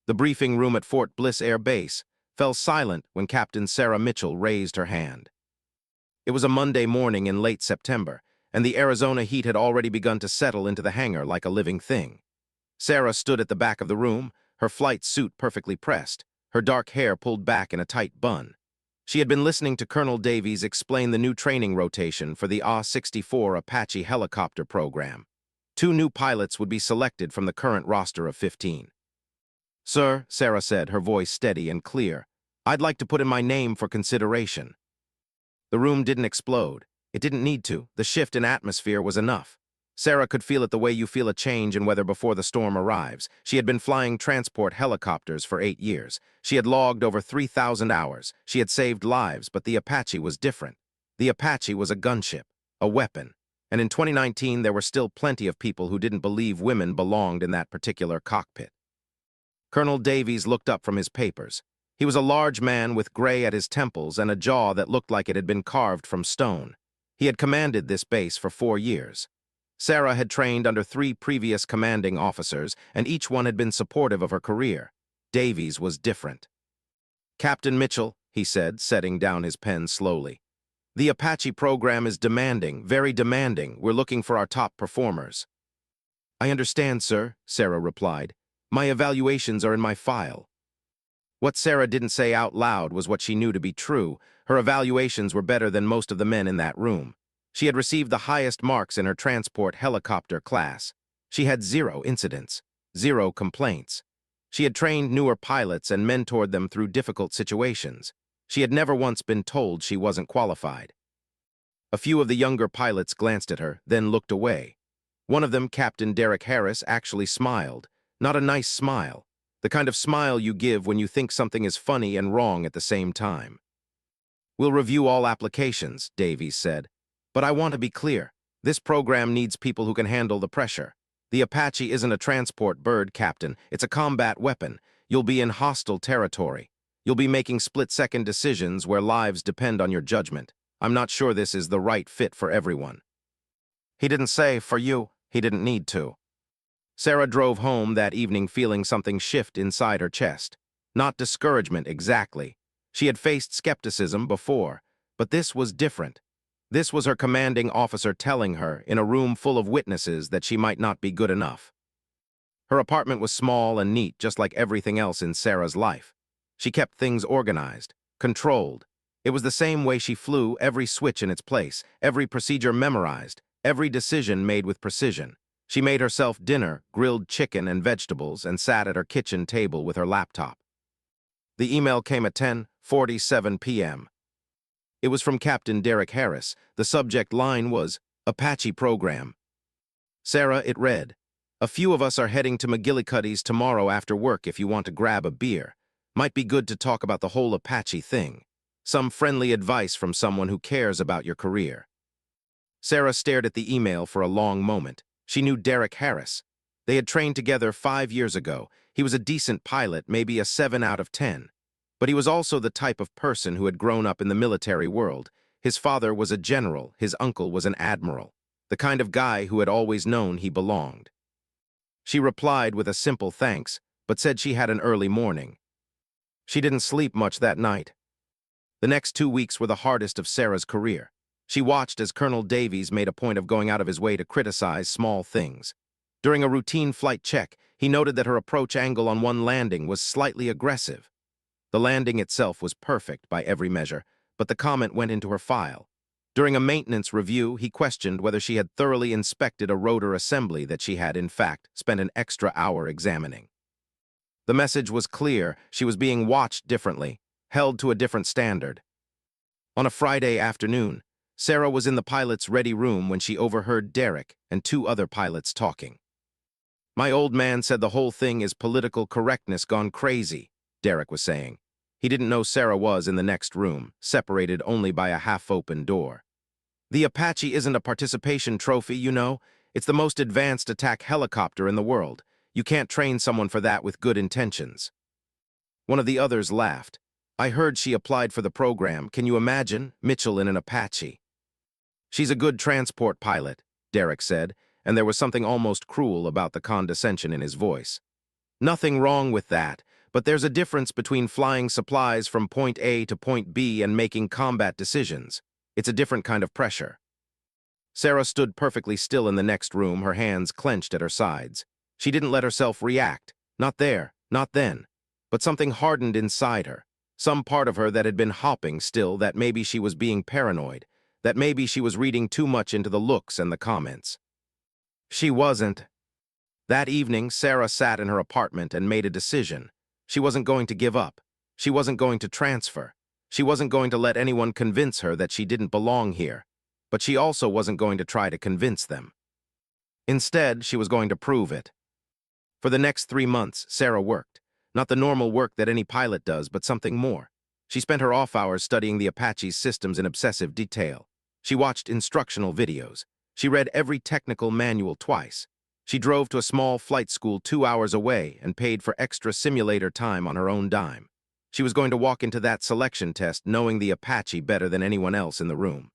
The briefing room at Fort Bliss Air Base fell silent when Captain Sarah Mitchell raised her hand. It was a Monday morning in late September, and the Arizona heat had already begun to settle into the hangar like a living thing. Sarah stood at the back of the room, her flight suit perfectly pressed, her dark hair pulled back in a tight bun. She had been listening to Colonel Davies explain the new training rotation for the AH-64 Apache helicopter program. 2 new pilots would be selected from the current roster of 15. "Sir," Sarah said, her voice steady and clear, "I'd like to put in my name for consideration." The room didn't explode. It didn't need to. The shift in atmosphere was enough. Sarah could feel it the way you feel a change in weather before the storm arrives. She had been flying transport helicopters for 8 years. She had logged over 3,000 hours. She had saved lives, but the Apache was different. The Apache was a gunship, a weapon. And in 2019, there were still plenty of people who didn't believe women belonged in that particular cockpit. Colonel Davies looked up from his papers. He was a large man with gray at his temples and a jaw that looked like it had been carved from stone. He had commanded this base for 4 years. Sarah had trained under 3 previous commanding officers, and each one had been supportive of her career. Davies was different. "Captain Mitchell," he said, setting down his pen slowly, "the Apache program is demanding, very demanding. We're looking for our top performers." "I understand, sir," Sarah replied. "My evaluations are in my file." What Sarah didn't say out loud was what she knew to be true. Her evaluations were better than most of the men in that room. She had received the highest marks in her transport helicopter class. She had 0 incidents, 0 complaints. She had trained newer pilots and mentored them through difficult situations. She had never once been told she wasn't qualified. A few of the younger pilots glanced at her, then looked away. One of them, Captain Derek Harris, actually smiled. Not a nice smile. The kind of smile you give when you think something is funny and wrong at the same time. "We'll review all applications," Davies said. "But I want to be clear. This program needs people who can handle the pressure. The Apache isn't a transport bird, Captain. It's a combat weapon. You'll be in hostile territory. You'll be making split-second decisions where lives depend on your judgment. I'm not sure this is the right fit for everyone." He didn't say, "for you." He didn't need to. Sarah drove home that evening feeling something shift inside her chest. Not discouragement exactly. She had faced skepticism before, but this was different. This was her commanding officer telling her, in a room full of witnesses, that she might not be good enough. Her apartment was small and neat, just like everything else in Sarah's life. She kept things organized, controlled. It was the same way she flew, every switch in its place, every procedure memorized, every decision made with precision. She made herself dinner, grilled chicken and vegetables, and sat at her kitchen table with her laptop. The email came at 10:47 p.m. It was from Captain Derek Harris. The subject line was, "Apache Program." "Sarah," it read, "a few of us are heading to McGillicuddy's tomorrow after work if you want to grab a beer. Might be good to talk about the whole Apache thing. Some friendly advice from someone who cares about your career." Sarah stared at the email for a long moment. She knew Derek Harris. They had trained together 5 years ago. He was a decent pilot, maybe a 7 out of 10. But he was also the type of person who had grown up in the military world. His father was a general, his uncle was an admiral. The kind of guy who had always known he belonged. She replied with a simple thanks, but said she had an early morning. She didn't sleep much that night. The next 2 weeks were the hardest of Sarah's career. She watched as Colonel Davies made a point of going out of his way to criticize small things. During a routine flight check, he noted that her approach angle on one landing was slightly aggressive. The landing itself was perfect by every measure, but the comment went into her file. During a maintenance review, he questioned whether she had thoroughly inspected a rotor assembly that she had, in fact, spent an extra hour examining. The message was clear. She was being watched differently, held to a different standard. On a Friday afternoon, Sarah was in the pilot's ready room when she overheard Derek and 2 other pilots talking. "My old man said the whole thing is political correctness gone crazy," Derek was saying. He didn't know Sarah was in the next room, separated only by a half-open door. "The Apache isn't a participation trophy, you know. It's the most advanced attack helicopter in the world. You can't train someone for that with good intentions." One of the others laughed. "I heard she applied for the program. Can you imagine? Mitchell in an Apache." "She's a good transport pilot," Derek said, and there was something almost cruel about the condescension in his voice. "Nothing wrong with that, but there's a difference between flying supplies from point A to point B and making combat decisions. It's a different kind of pressure. Sarah stood perfectly still in the next room, her hands clenched at her sides. She didn't let herself react. Not there, not then. But something hardened inside her. Some part of her that had been hopping still, that maybe she was being paranoid, that maybe she was reading too much into the looks and the comments. She wasn't. That evening, Sarah sat in her apartment and made a decision. She wasn't going to give up. She wasn't going to transfer. She wasn't going to let anyone convince her that she didn't belong here. But she also wasn't going to try to convince them. Instead, she was going to prove it. For the next 3 months, Sarah worked. Not the normal work that any pilot does, but something more. She spent her off hours studying the Apache's systems in obsessive detail. She watched instructional videos. She read every technical manual twice. She drove to a small flight school 2 hours away and paid for extra simulator time on her own dime. She was going to walk into that selection test knowing the Apache better than anyone else in the room.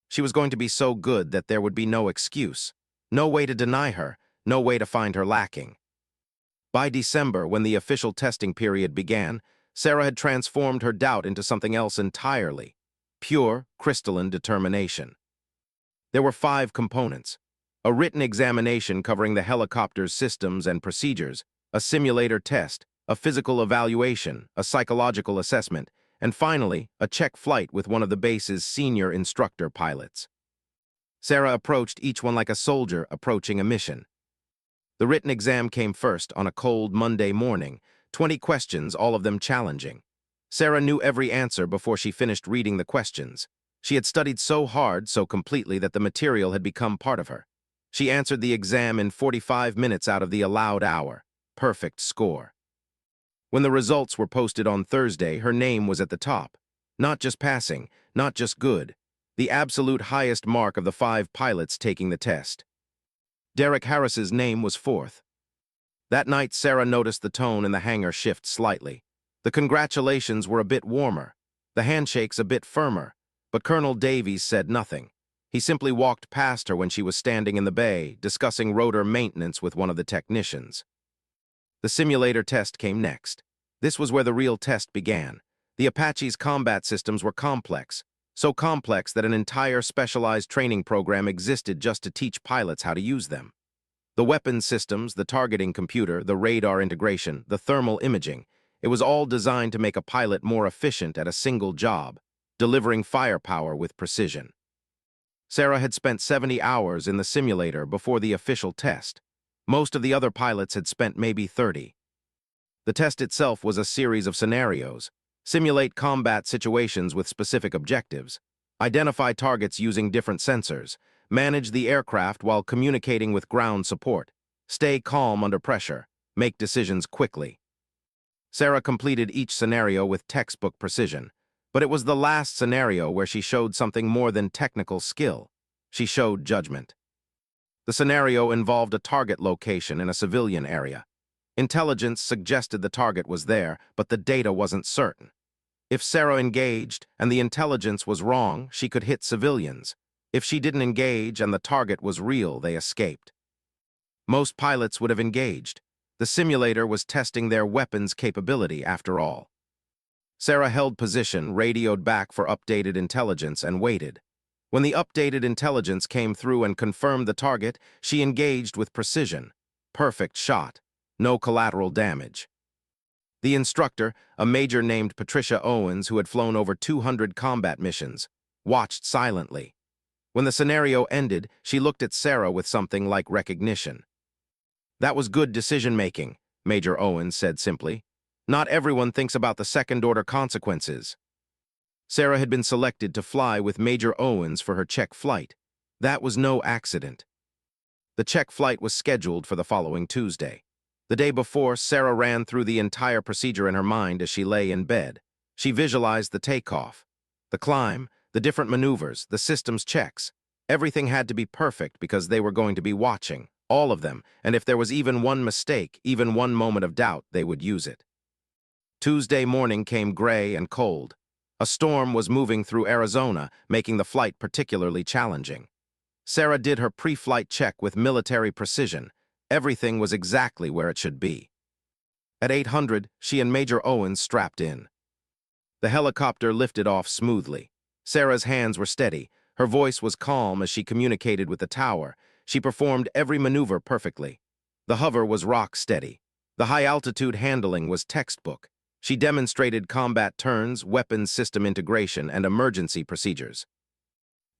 She was going to be so good that there would be no excuse, no way to deny her, no way to find her lacking. By December, when the official testing period began, Sarah had transformed her doubt into something else entirely: pure, crystalline determination. There were 5 components: a written examination covering the helicopter's systems and procedures, a simulator test, a physical evaluation, a psychological assessment, and finally, a check flight with one of the base's senior instructor pilots. Sarah approached each one like a soldier approaching a mission. The written exam came first on a cold Monday morning, 20 questions, all of them challenging. Sarah knew every answer before she finished reading the questions. She had studied so hard, so completely, that the material had become part of her. She answered the exam in 45 minutes out of the allowed hour. Perfect score. When the results were posted on Thursday, her name was at the top. Not just passing, not just good. The absolute highest mark of the 5 pilots taking the test. Derek Harris's name was 4th. That night, Sarah noticed the tone in the hangar shift slightly. The congratulations were a bit warmer, the handshakes a bit firmer, but Colonel Davies said nothing. He simply walked past her when she was standing in the bay, discussing rotor maintenance with one of the technicians. The simulator test came next. This was where the real test began. The Apache's combat systems were complex, so complex that an entire specialized training program existed just to teach pilots how to use them. The weapons systems, the targeting computer, the radar integration, the thermal imaging, it was all designed to make a pilot more efficient at a single job, delivering firepower with precision. Sarah had spent 70 hours in the simulator before the official test. Most of the other pilots had spent maybe 30. The test itself was a series of scenarios. Simulate combat situations with specific objectives. Identify targets using different sensors. Manage the aircraft while communicating with ground support. Stay calm under pressure. Make decisions quickly. Sarah completed each scenario with textbook precision, but it was the last scenario where she showed something more than technical skill. She showed judgment. The scenario involved a target location in a civilian area. Intelligence suggested the target was there, but the data wasn't certain. If Sarah engaged and the intelligence was wrong, she could hit civilians. If she didn't engage and the target was real, they escaped. Most pilots would have engaged. The simulator was testing their weapons capability after all. Sarah held position, radioed back for updated intelligence, and waited. When the updated intelligence came through and confirmed the target, she engaged with precision. Perfect shot. No collateral damage. The instructor, a major named Patricia Owens who had flown over 200 combat missions, watched silently. When the scenario ended, she looked at Sarah with something like recognition. "That was good decision-making," Major Owens said simply. "Not everyone thinks about the second-order consequences." Sarah had been selected to fly with Major Owens for her check flight. That was no accident. The check flight was scheduled for the following Tuesday. The day before, Sarah ran through the entire procedure in her mind as she lay in bed. She visualized the takeoff, the climb, the different maneuvers, the systems checks. Everything had to be perfect because they were going to be watching, all of them, and if there was even one mistake, even one moment of doubt, they would use it. Tuesday morning came gray and cold. A storm was moving through Arizona, making the flight particularly challenging. Sarah did her pre-flight check with military precision. Everything was exactly where it should be. At 800, she and Major Owens strapped in. The helicopter lifted off smoothly. Sarah's hands were steady. Her voice was calm as she communicated with the tower. She performed every maneuver perfectly. The hover was rock steady. The high-altitude handling was textbook. She demonstrated combat turns, weapons system integration, and emergency procedures.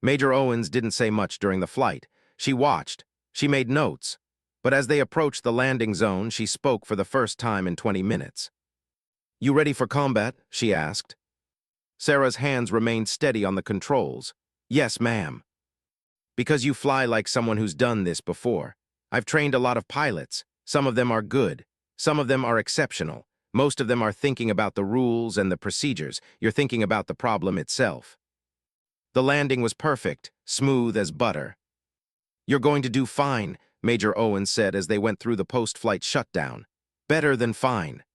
Major Owens didn't say much during the flight. She watched. She made notes. But as they approached the landing zone, she spoke for the first time in 20 minutes. "You ready for combat?" she asked. Sarah's hands remained steady on the controls. "Yes, ma'am." "Because you fly like someone who's done this before. I've trained a lot of pilots. Some of them are good. Some of them are exceptional. Most of them are thinking about the rules and the procedures. You're thinking about the problem itself." The landing was perfect, smooth as butter. "You're going to do fine," Major Owens said as they went through the post-flight shutdown. "Better than fine."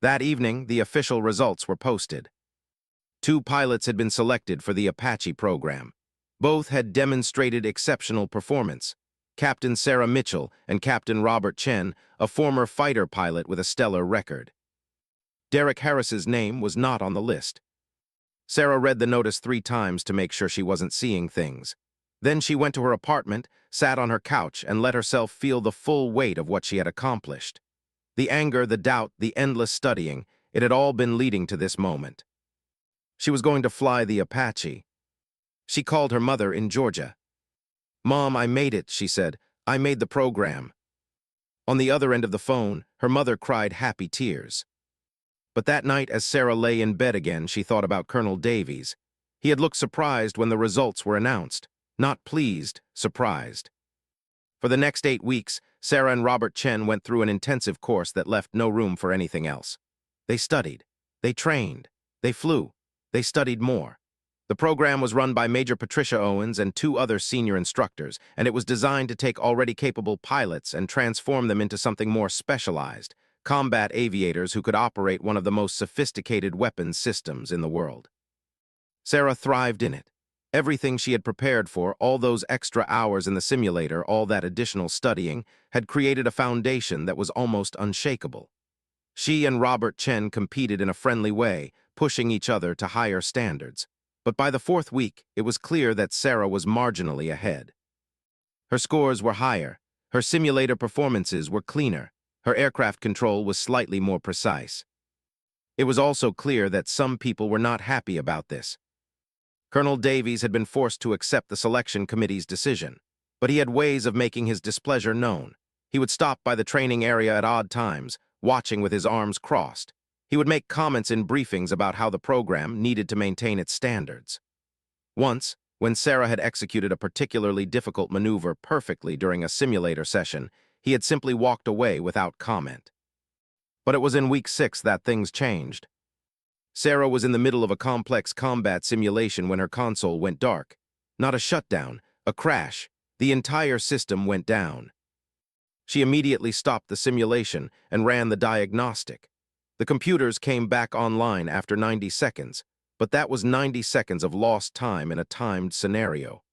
That evening, the official results were posted. 2 pilots had been selected for the Apache program. Both had demonstrated exceptional performance. Captain Sarah Mitchell and Captain Robert Chen, a former fighter pilot with a stellar record. Derek Harris's name was not on the list. Sarah read the notice 3 times to make sure she wasn't seeing things. Then she went to her apartment, sat on her couch, and let herself feel the full weight of what she had accomplished. The anger, the doubt, the endless studying, it had all been leading to this moment. She was going to fly the Apache. She called her mother in Georgia. "Mom, I made it," she said. "I made the program." On the other end of the phone, her mother cried happy tears. But that night, as Sarah lay in bed again, she thought about Colonel Davies. He had looked surprised when the results were announced. Not pleased, surprised. For the next 8 weeks, Sarah and Robert Chen went through an intensive course that left no room for anything else. They studied. They trained. They flew. They studied more. The program was run by Major Patricia Owens and 2 other senior instructors, and it was designed to take already capable pilots and transform them into something more specialized, combat aviators who could operate one of the most sophisticated weapons systems in the world. Sarah thrived in it. Everything she had prepared for, all those extra hours in the simulator, all that additional studying, had created a foundation that was almost unshakable. She and Robert Chen competed in a friendly way, pushing each other to higher standards. But by the 4th week, it was clear that Sarah was marginally ahead. Her scores were higher. Her simulator performances were cleaner. Her aircraft control was slightly more precise. It was also clear that some people were not happy about this. Colonel Davies had been forced to accept the selection committee's decision, but he had ways of making his displeasure known. He would stop by the training area at odd times, watching with his arms crossed. He would make comments in briefings about how the program needed to maintain its standards. Once, when Sarah had executed a particularly difficult maneuver perfectly during a simulator session, he had simply walked away without comment. But it was in week 6 that things changed. Sarah was in the middle of a complex combat simulation when her console went dark. Not a shutdown, a crash. The entire system went down. She immediately stopped the simulation and ran the diagnostic. The computers came back online after 90 seconds, but that was 90 seconds of lost time in a timed scenario.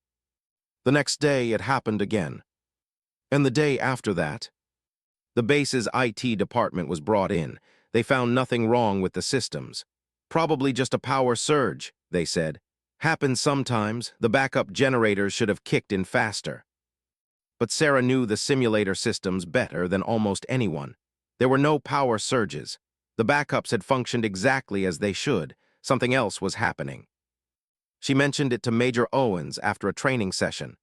The next day, it happened again. And the day after that, the base's IT department was brought in. They found nothing wrong with the systems. "Probably just a power surge," they said. "Happens sometimes. The backup generators should have kicked in faster." But Sarah knew the simulator systems better than almost anyone. There were no power surges. The backups had functioned exactly as they should. Something else was happening. She mentioned it to Major Owens after a training session.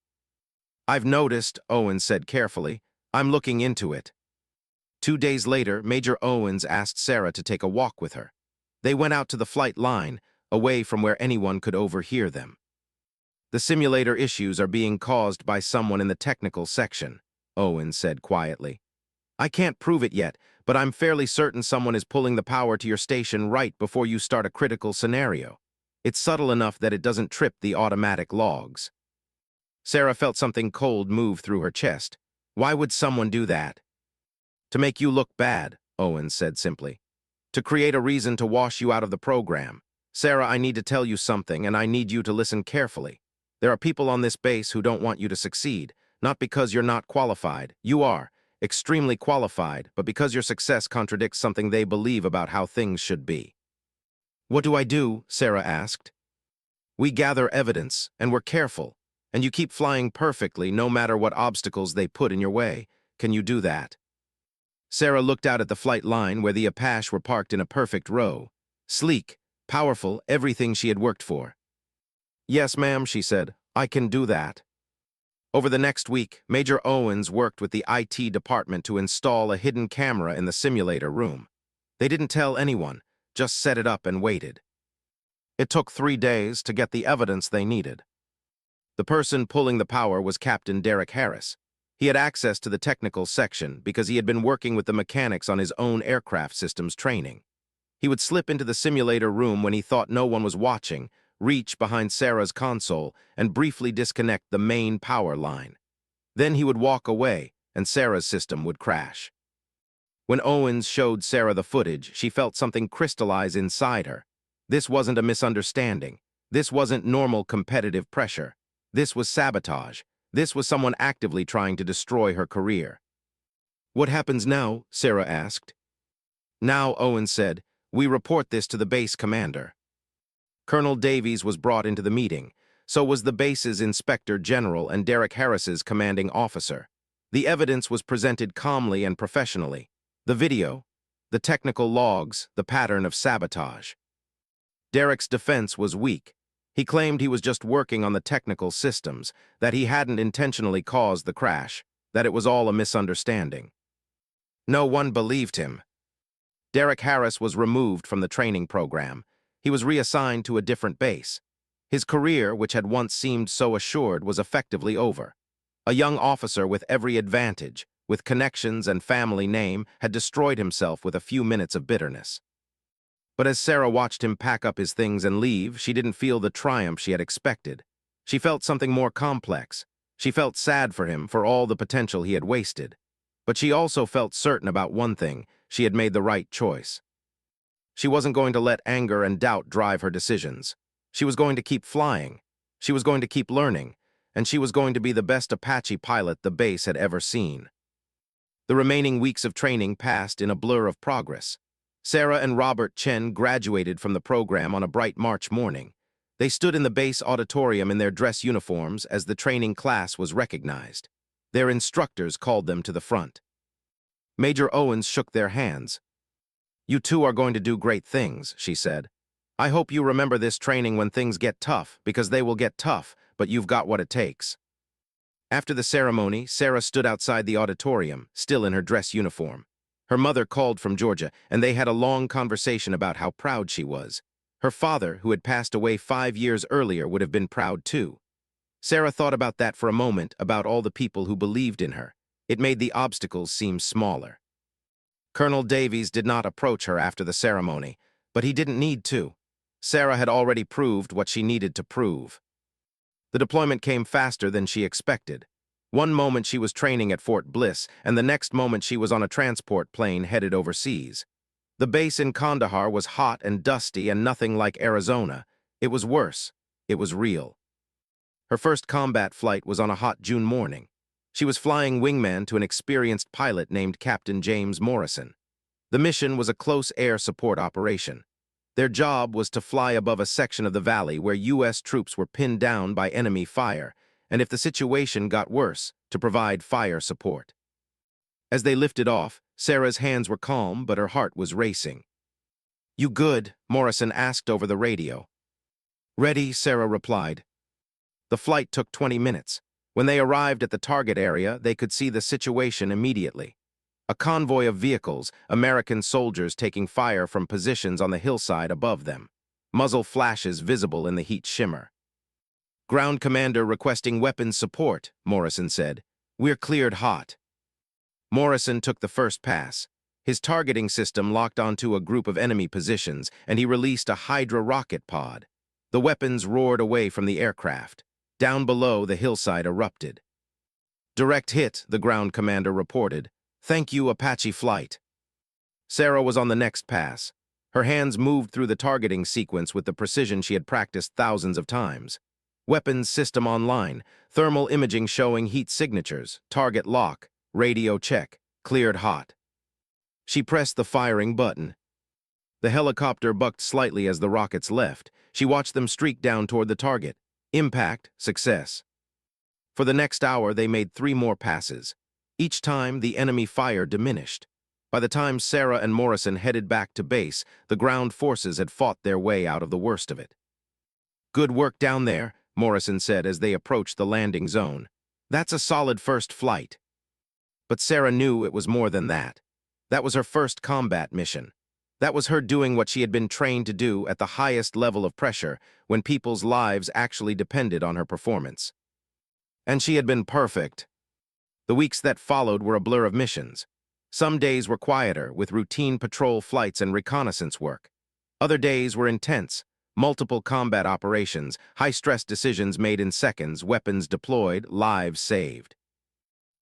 "I've noticed," Owens said carefully. "I'm looking into it." 2 days later, Major Owens asked Sarah to take a walk with her. They went out to the flight line, away from where anyone could overhear them. "The simulator issues are being caused by someone in the technical section," Owens said quietly. "I can't prove it yet, but I'm fairly certain someone is pulling the power to your station right before you start a critical scenario. It's subtle enough that it doesn't trip the automatic logs." Sarah felt something cold move through her chest. Why would someone do that? "To make you look bad," Owens said simply. "To create a reason to wash you out of the program. Sarah, I need to tell you something, and I need you to listen carefully. There are people on this base who don't want you to succeed, not because you're not qualified. You are, extremely qualified, but because your success contradicts something they believe about how things should be. What do I do? Sarah asked. We gather evidence, and we're careful, and you keep flying perfectly no matter what obstacles they put in your way. Can you do that? Sarah looked out at the flight line where the Apache were parked in a perfect row. Sleek, powerful, everything she had worked for. Yes, ma'am, she said. I can do that. Over the next week, Major Owens worked with the IT department to install a hidden camera in the simulator room. They didn't tell anyone, just set it up and waited. It took 3 days to get the evidence they needed. The person pulling the power was Captain Derek Harris. He had access to the technical section because he had been working with the mechanics on his own aircraft systems training. He would slip into the simulator room when he thought no one was watching, reach behind Sarah's console, and briefly disconnect the main power line. Then he would walk away, and Sarah's system would crash. When Owens showed Sarah the footage, she felt something crystallize inside her. This wasn't a misunderstanding. This wasn't normal competitive pressure. This was sabotage. This was someone actively trying to destroy her career. What happens now? Sarah asked. Now, Owens said, we report this to the base commander. Colonel Davies was brought into the meeting. So was the base's Inspector General and Derek Harris's commanding officer. The evidence was presented calmly and professionally. The video, the technical logs, the pattern of sabotage. Derek's defense was weak. He claimed he was just working on the technical systems, that he hadn't intentionally caused the crash, that it was all a misunderstanding. No one believed him. Derek Harris was removed from the training program. He was reassigned to a different base. His career, which had once seemed so assured, was effectively over. A young officer with every advantage, with connections and family name, had destroyed himself with a few minutes of bitterness. But as Sarah watched him pack up his things and leave, she didn't feel the triumph she had expected. She felt something more complex. She felt sad for him for all the potential he had wasted. But she also felt certain about one thing: she had made the right choice. She wasn't going to let anger and doubt drive her decisions. She was going to keep flying. She was going to keep learning. And she was going to be the best Apache pilot the base had ever seen. The remaining weeks of training passed in a blur of progress. Sarah and Robert Chen graduated from the program on a bright March morning. They stood in the base auditorium in their dress uniforms as the training class was recognized. Their instructors called them to the front. Major Owens shook their hands. You two are going to do great things, she said. I hope you remember this training when things get tough, because they will get tough, but you've got what it takes. After the ceremony, Sarah stood outside the auditorium, still in her dress uniform. Her mother called from Georgia, and they had a long conversation about how proud she was. Her father, who had passed away 5 years earlier, would have been proud too. Sarah thought about that for a moment, about all the people who believed in her. It made the obstacles seem smaller. Colonel Davies did not approach her after the ceremony, but he didn't need to. Sarah had already proved what she needed to prove. The deployment came faster than she expected. One moment she was training at Fort Bliss, and the next moment she was on a transport plane headed overseas. The base in Kandahar was hot and dusty and nothing like Arizona. It was worse. It was real. Her first combat flight was on a hot June morning. She was flying wingman to an experienced pilot named Captain James Morrison. The mission was a close air support operation. Their job was to fly above a section of the valley where U.S. troops were pinned down by enemy fire, and if the situation got worse, to provide fire support. As they lifted off, Sarah's hands were calm, but her heart was racing. You good? Morrison asked over the radio. Ready, Sarah replied. The flight took 20 minutes. When they arrived at the target area, they could see the situation immediately. A convoy of vehicles, American soldiers taking fire from positions on the hillside above them. Muzzle flashes visible in the heat shimmer. Ground commander requesting weapons support, Morrison said. We're cleared hot. Morrison took the first pass. His targeting system locked onto a group of enemy positions, and he released a Hydra rocket pod. The weapons roared away from the aircraft. Down below, the hillside erupted. Direct hit, the ground commander reported. Thank you, Apache flight. Sarah was on the next pass. Her hands moved through the targeting sequence with the precision she had practiced thousands of times. Weapons system online, thermal imaging showing heat signatures, target lock, radio check. cleared hot. She pressed the firing button. The helicopter bucked slightly as the rockets left. She watched them streak down toward the target. Impact, success. For the next hour, they made 3 more passes. Each time, the enemy fire diminished. By the time Sarah and Morrison headed back to base, the ground forces had fought their way out of the worst of it. "Good work down there," Morrison said as they approached the landing zone. "That's a solid first flight." But Sarah knew it was more than that. That was her first combat mission. That was her doing what she had been trained to do at the highest level of pressure when people's lives actually depended on her performance. And she had been perfect. The weeks that followed were a blur of missions. Some days were quieter, with routine patrol flights and reconnaissance work. Other days were intense, multiple combat operations, high-stress decisions made in seconds, weapons deployed, lives saved.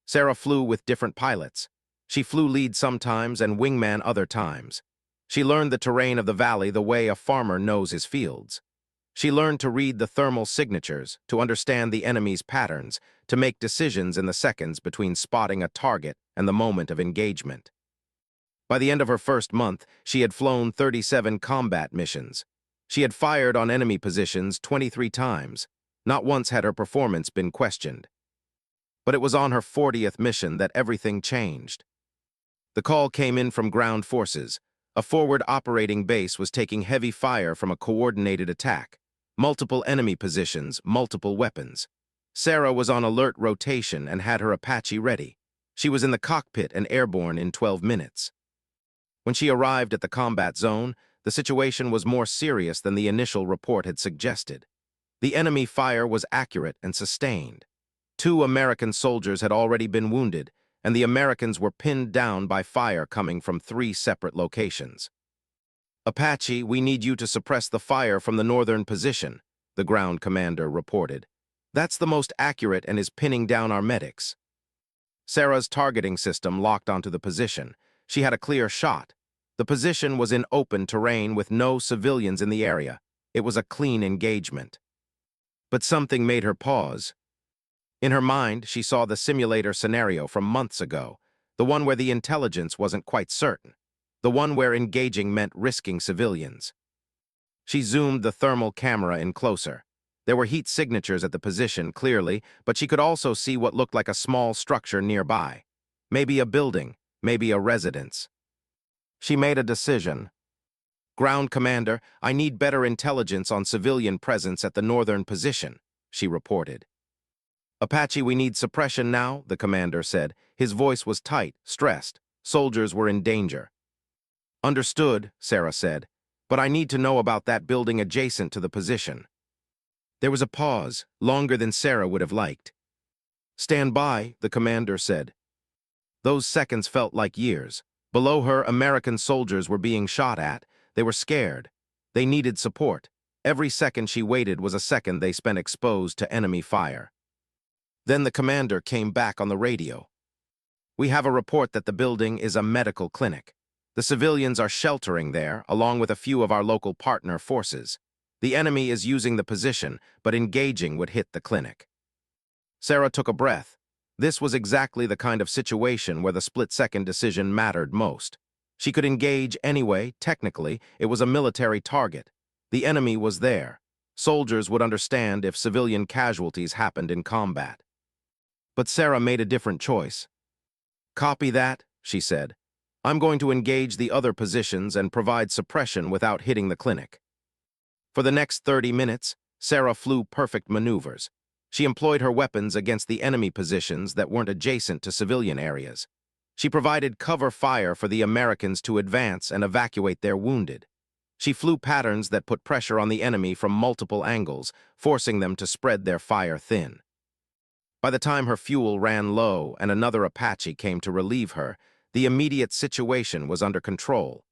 Sarah flew with different pilots. She flew lead sometimes and wingman other times. She learned the terrain of the valley the way a farmer knows his fields. She learned to read the thermal signatures, to understand the enemy's patterns, to make decisions in the seconds between spotting a target and the moment of engagement. By the end of her first month, she had flown 37 combat missions. She had fired on enemy positions 23 times. Not once had her performance been questioned. But it was on her 40th mission that everything changed. The call came in from ground forces. A forward operating base was taking heavy fire from a coordinated attack. Multiple enemy positions, multiple weapons. Sarah was on alert rotation and had her Apache ready. She was in the cockpit and airborne in 12 minutes. When she arrived at the combat zone, the situation was more serious than the initial report had suggested. The enemy fire was accurate and sustained. 2 American soldiers had already been wounded, and the Americans were pinned down by fire coming from 3 separate locations. "Apache, we need you to suppress the fire from the northern position," the ground commander reported. "That's the most accurate and is pinning down our medics." Sarah's targeting system locked onto the position. She had a clear shot. The position was in open terrain with no civilians in the area. It was a clean engagement. But something made her pause. In her mind, she saw the simulator scenario from months ago, the one where the intelligence wasn't quite certain. The one where engaging meant risking civilians. She zoomed the thermal camera in closer. There were heat signatures at the position, clearly, but she could also see what looked like a small structure nearby. Maybe a building, maybe a residence. She made a decision. "Ground commander, I need better intelligence on civilian presence at the northern position," she reported. "Apache, we need suppression now," the commander said. His voice was tight, stressed. Soldiers were in danger. "Understood," Sarah said, "but I need to know about that building adjacent to the position." There was a pause, longer than Sarah would have liked. "Stand by," the commander said. Those seconds felt like years. Below her, American soldiers were being shot at. They were scared. They needed support. Every second she waited was a second they spent exposed to enemy fire. Then the commander came back on the radio. "We have a report that the building is a medical clinic. The civilians are sheltering there, along with a few of our local partner forces. The enemy is using the position, but engaging would hit the clinic." Sarah took a breath. This was exactly the kind of situation where the split-second decision mattered most. She could engage anyway. Technically, it was a military target. The enemy was there. Soldiers would understand if civilian casualties happened in combat. But Sarah made a different choice. "Copy that," she said. "I'm going to engage the other positions and provide suppression without hitting the clinic." For the next 30 minutes, Sarah flew perfect maneuvers. She employed her weapons against the enemy positions that weren't adjacent to civilian areas. She provided cover fire for the Americans to advance and evacuate their wounded. She flew patterns that put pressure on the enemy from multiple angles, forcing them to spread their fire thin. By the time her fuel ran low and another Apache came to relieve her, the immediate situation was under control.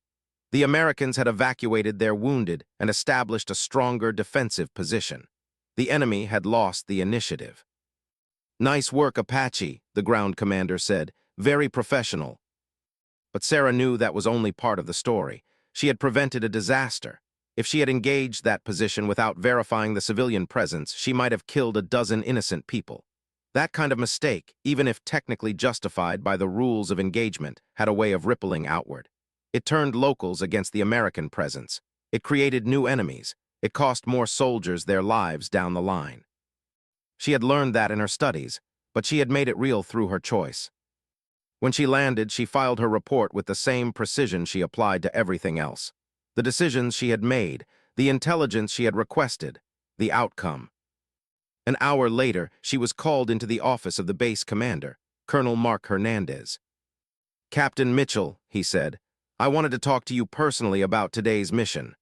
The Americans had evacuated their wounded and established a stronger defensive position. The enemy had lost the initiative. "Nice work, Apache," the ground commander said. "Very professional." But Sarah knew that was only part of the story. She had prevented a disaster. If she had engaged that position without verifying the civilian presence, she might have killed a dozen innocent people. That kind of mistake, even if technically justified by the rules of engagement, had a way of rippling outward. It turned locals against the American presence. It created new enemies. It cost more soldiers their lives down the line. She had learned that in her studies, but she had made it real through her choice. When she landed, she filed her report with the same precision she applied to everything else. The decisions she had made, the intelligence she had requested, the outcome. An hour later, she was called into the office of the base commander, Colonel Mark Hernandez. "Captain Mitchell," he said, "I wanted to talk to you personally about today's mission."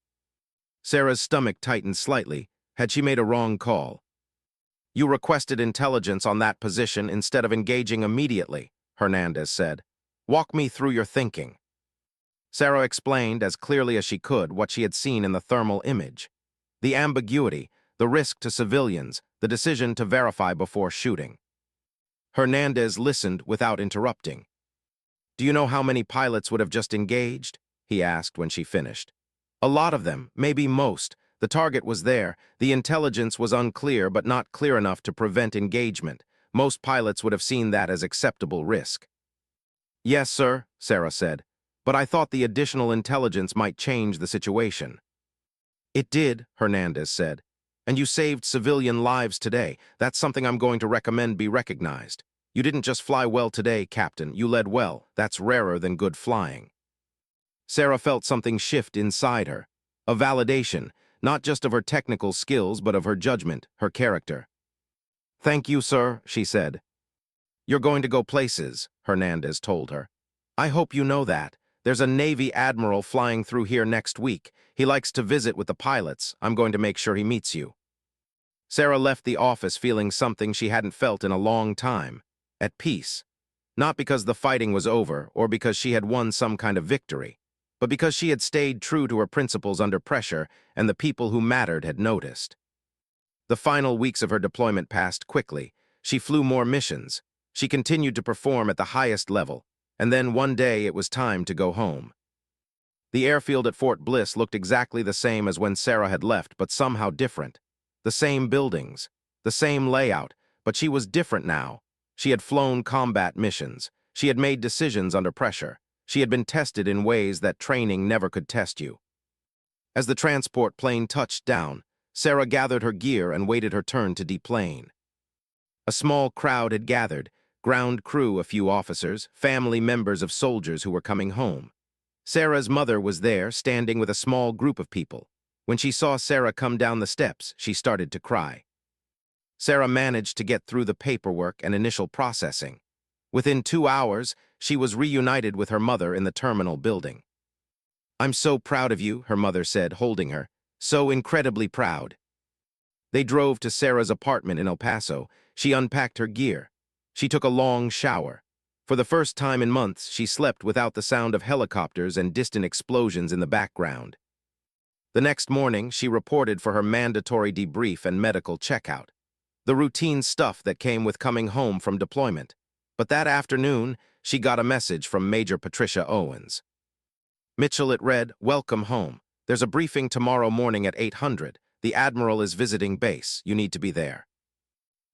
Sarah's stomach tightened slightly. Had she made a wrong call? "You requested intelligence on that position instead of engaging immediately," Hernandez said. "Walk me through your thinking." Sarah explained as clearly as she could what she had seen in the thermal image. The ambiguity, the risk to civilians, the decision to verify before shooting. Hernandez listened without interrupting. "Do you know how many pilots would have just engaged?" he asked when she finished. "A lot of them, maybe most. The target was there. The intelligence was unclear but not clear enough to prevent engagement. Most pilots would have seen that as acceptable risk." "Yes, sir," Sarah said, "but I thought the additional intelligence might change the situation." "It did," Hernandez said, "and you saved civilian lives today. That's something I'm going to recommend be recognized. You didn't just fly well today, Captain. You led well. That's rarer than good flying." Sarah felt something shift inside her. A validation, not just of her technical skills, but of her judgment, her character. "Thank you, sir," she said. "You're going to go places," Hernandez told her. "I hope you know that. There's a Navy Admiral flying through here next week. He likes to visit with the pilots. I'm going to make sure he meets you." Sarah left the office feeling something she hadn't felt in a long time, at peace. Not because the fighting was over or because she had won some kind of victory, but because she had stayed true to her principles under pressure and the people who mattered had noticed. The final weeks of her deployment passed quickly. She flew more missions. She continued to perform at the highest level, and then one day it was time to go home. The airfield at Fort Bliss looked exactly the same as when Sarah had left, but somehow different. The same buildings, the same layout, but she was different now. She had flown combat missions. She had made decisions under pressure. She had been tested in ways that training never could test you. As the transport plane touched down, Sarah gathered her gear and waited her turn to deplane. A small crowd had gathered, ground crew, a few officers, family members of soldiers who were coming home. Sarah's mother was there, standing with a small group of people. When she saw Sarah come down the steps, she started to cry. Sarah managed to get through the paperwork and initial processing. Within 2 hours, she was reunited with her mother in the terminal building. "I'm so proud of you," her mother said, holding her. "So incredibly proud." They drove to Sarah's apartment in El Paso. She unpacked her gear. She took a long shower. For the first time in months, she slept without the sound of helicopters and distant explosions in the background. The next morning, she reported for her mandatory debrief and medical checkout. The routine stuff that came with coming home from deployment. But that afternoon, she got a message from Major Patricia Owens. "Mitchell," it read, "welcome home. There's a briefing tomorrow morning at 800. The Admiral is visiting base. You need to be there."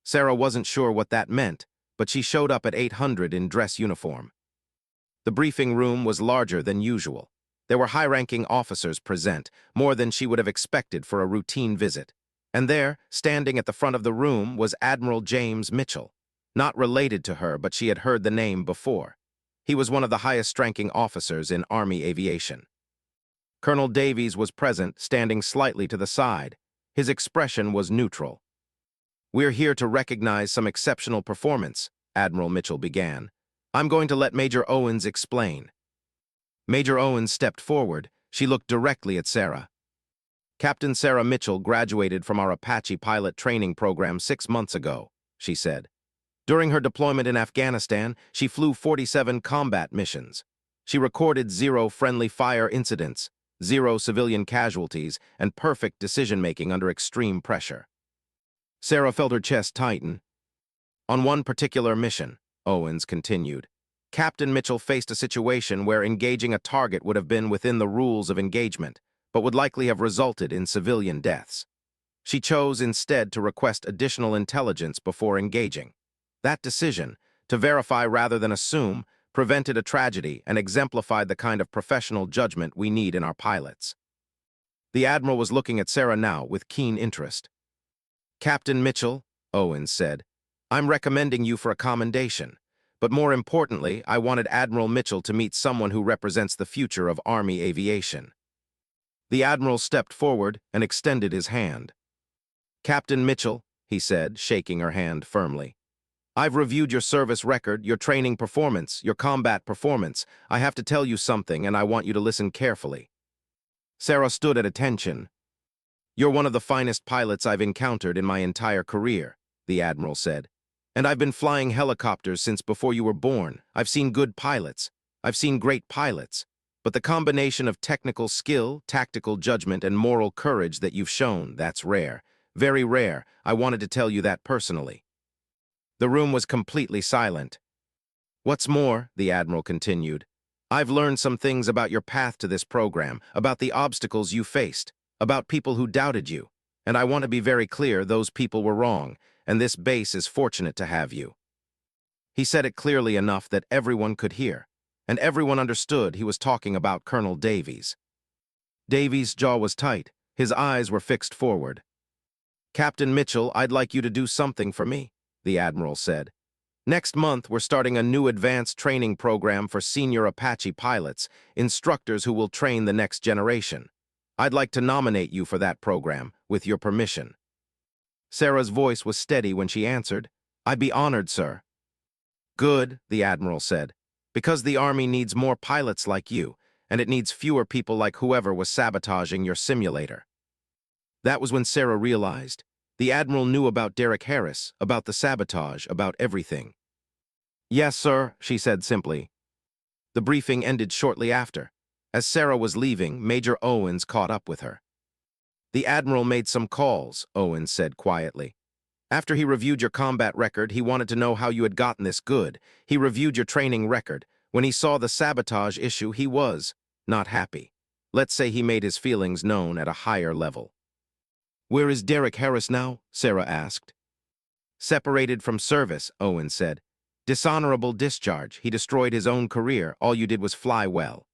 Sarah wasn't sure what that meant, but she showed up at 800 in dress uniform. The briefing room was larger than usual. There were high-ranking officers present, more than she would have expected for a routine visit. And there, standing at the front of the room, was Admiral James Mitchell. Not related to her, but she had heard the name before. He was one of the highest-ranking officers in Army aviation. Colonel Davies was present, standing slightly to the side. His expression was neutral. "We're here to recognize some exceptional performance," Admiral Mitchell began. "I'm going to let Major Owens explain." Major Owens stepped forward. She looked directly at Sarah. "Captain Sarah Mitchell graduated from our Apache pilot training program 6 months ago," she said. "During her deployment in Afghanistan, she flew 47 combat missions. She recorded 0 friendly fire incidents, 0 civilian casualties, and perfect decision-making under extreme pressure." Sarah felt her chest tighten. "On one particular mission," Owens continued, "Captain Mitchell faced a situation where engaging a target would have been within the rules of engagement, but would likely have resulted in civilian deaths. She chose instead to request additional intelligence before engaging. That decision, to verify rather than assume, prevented a tragedy and exemplified the kind of professional judgment we need in our pilots. The Admiral was looking at Sarah now with keen interest. "Captain Mitchell," Owens said, "I'm recommending you for a commendation. But more importantly, I wanted Admiral Mitchell to meet someone who represents the future of Army aviation." The Admiral stepped forward and extended his hand. "Captain Mitchell," he said, shaking her hand firmly, "I've reviewed your service record, your training performance, your combat performance. I have to tell you something, and I want you to listen carefully." Sarah stood at attention. "You're one of the finest pilots I've encountered in my entire career," the Admiral said. "And I've been flying helicopters since before you were born. I've seen good pilots. I've seen great pilots. But the combination of technical skill, tactical judgment, and moral courage that you've shown, that's rare. Very rare. I wanted to tell you that personally." The room was completely silent. "What's more," the Admiral continued, "I've learned some things about your path to this program, about the obstacles you faced, about people who doubted you. And I want to be very clear, those people were wrong, and this base is fortunate to have you." He said it clearly enough that everyone could hear, and everyone understood he was talking about Colonel Davies. Davies' jaw was tight, his eyes were fixed forward. "Captain Mitchell, I'd like you to do something for me," the Admiral said. "Next month, we're starting a new advanced training program for senior Apache pilots, instructors who will train the next generation. I'd like to nominate you for that program, with your permission." Sarah's voice was steady when she answered, "I'd be honored, sir." "Good," the Admiral said, "because the Army needs more pilots like you, and it needs fewer people like whoever was sabotaging your simulator." That was when Sarah realized the Admiral knew about Derek Harris, about the sabotage, about everything. "Yes, sir," she said simply. The briefing ended shortly after. As Sarah was leaving, Major Owens caught up with her. "The Admiral made some calls," Owens said quietly. "After he reviewed your combat record, he wanted to know how you had gotten this good. He reviewed your training record. When he saw the sabotage issue, he was not happy. Let's say he made his feelings known at a higher level." "Where is Derek Harris now?" Sarah asked. "Separated from service," Owens said. "Dishonorable discharge. He destroyed his own career. All you did was fly well."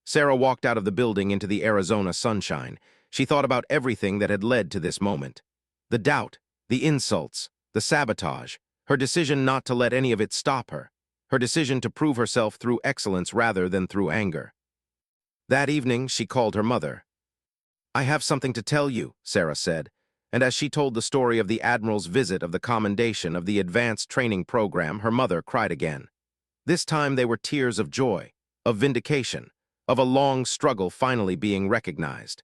Sarah walked out of the building into the Arizona sunshine. She thought about everything that had led to this moment. The doubt, the insults, the sabotage, her decision not to let any of it stop her, her decision to prove herself through excellence rather than through anger. That evening, she called her mother. "I have something to tell you," Sarah said, and as she told the story of the Admiral's visit of the commendation of the advanced training program, her mother cried again. This time they were tears of joy, of vindication, of a long struggle finally being recognized.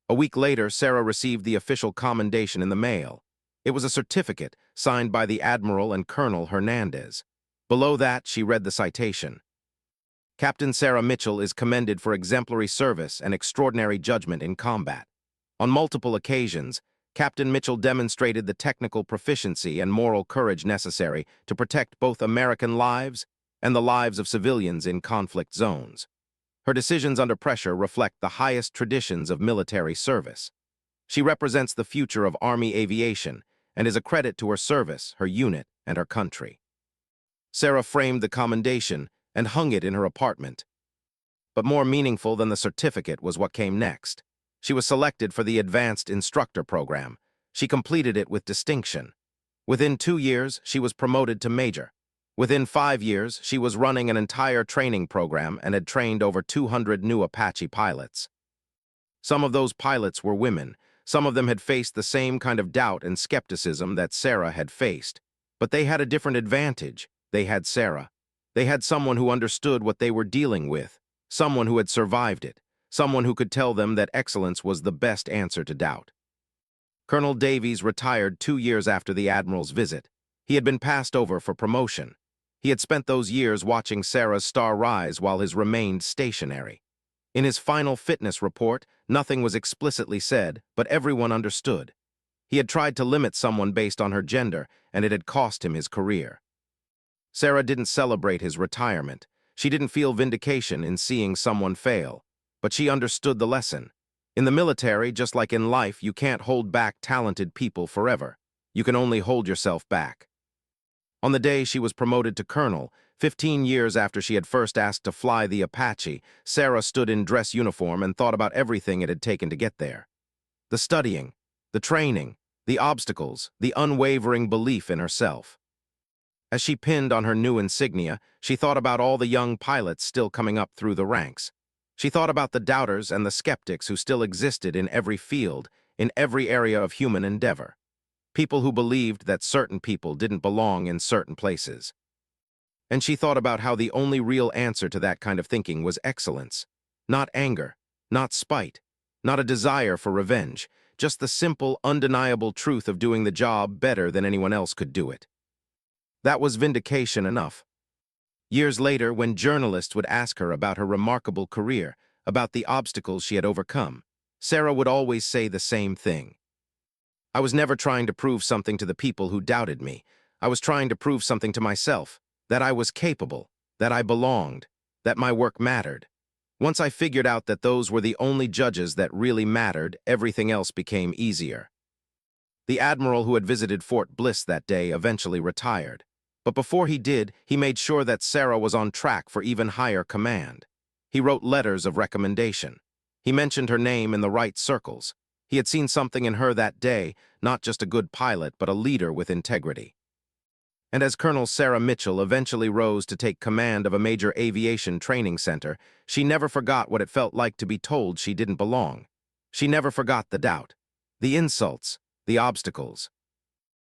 A week later, Sarah received the official commendation in the mail. It was a certificate signed by the Admiral and Colonel Hernandez. Below that, she read the citation. "Captain Sarah Mitchell is commended for exemplary service and extraordinary judgment in combat. On multiple occasions, Captain Mitchell demonstrated the technical proficiency and moral courage necessary to protect both American lives and the lives of civilians in conflict zones. Her decisions under pressure reflect the highest traditions of military service. She represents the future of Army aviation and is a credit to her service, her unit, and her country." Sarah framed the commendation and hung it in her apartment. But more meaningful than the certificate was what came next. She was selected for the Advanced Instructor Program. She completed it with distinction. Within 2 years, she was promoted to Major. Within 5 years, she was running an entire training program and had trained over 200 new Apache pilots. Some of those pilots were women. Some of them had faced the same kind of doubt and skepticism that Sarah had faced. But they had a different advantage. They had Sarah. They had someone who understood what they were dealing with, someone who had survived it, someone who could tell them that excellence was the best answer to doubt. Colonel Davies retired 2 years after the Admiral's visit. He had been passed over for promotion. He had spent those years watching Sarah's star rise while his remained stationary. In his final fitness report, nothing was explicitly said, but everyone understood. He had tried to limit someone based on her gender, and it had cost him his career. Sarah didn't celebrate his retirement. She didn't feel vindication in seeing someone fail. But she understood the lesson. In the military, just like in life, you can't hold back talented people forever. You can only hold yourself back. On the day she was promoted to colonel, 15 years after she had first asked to fly the Apache, Sarah stood in dress uniform and thought about everything it had taken to get there. The studying, the training, the obstacles, the unwavering belief in herself. As she pinned on her new insignia, she thought about all the young pilots still coming up through the ranks. She thought about the doubters and the skeptics who still existed in every field, in every area of human endeavor. People who believed that certain people didn't belong in certain places. And she thought about how the only real answer to that kind of thinking was excellence. Not anger, not spite, not a desire for revenge, just the simple, undeniable truth of doing the job better than anyone else could do it. That was vindication enough. Years later, when journalists would ask her about her remarkable career, about the obstacles she had overcome, Sarah would always say the same thing. I was never trying to prove something to the people who doubted me. I was trying to prove something to myself, that I was capable, that I belonged, that my work mattered. Once I figured out that those were the only judges that really mattered, everything else became easier. The Admiral who had visited Fort Bliss that day eventually retired. But before he did, he made sure that Sarah was on track for even higher command. He wrote letters of recommendation. He mentioned her name in the right circles. He had seen something in her that day, not just a good pilot, but a leader with integrity. And as Colonel Sarah Mitchell eventually rose to take command of a major aviation training center, she never forgot what it felt like to be told she didn't belong. She never forgot the doubt, the insults, the obstacles.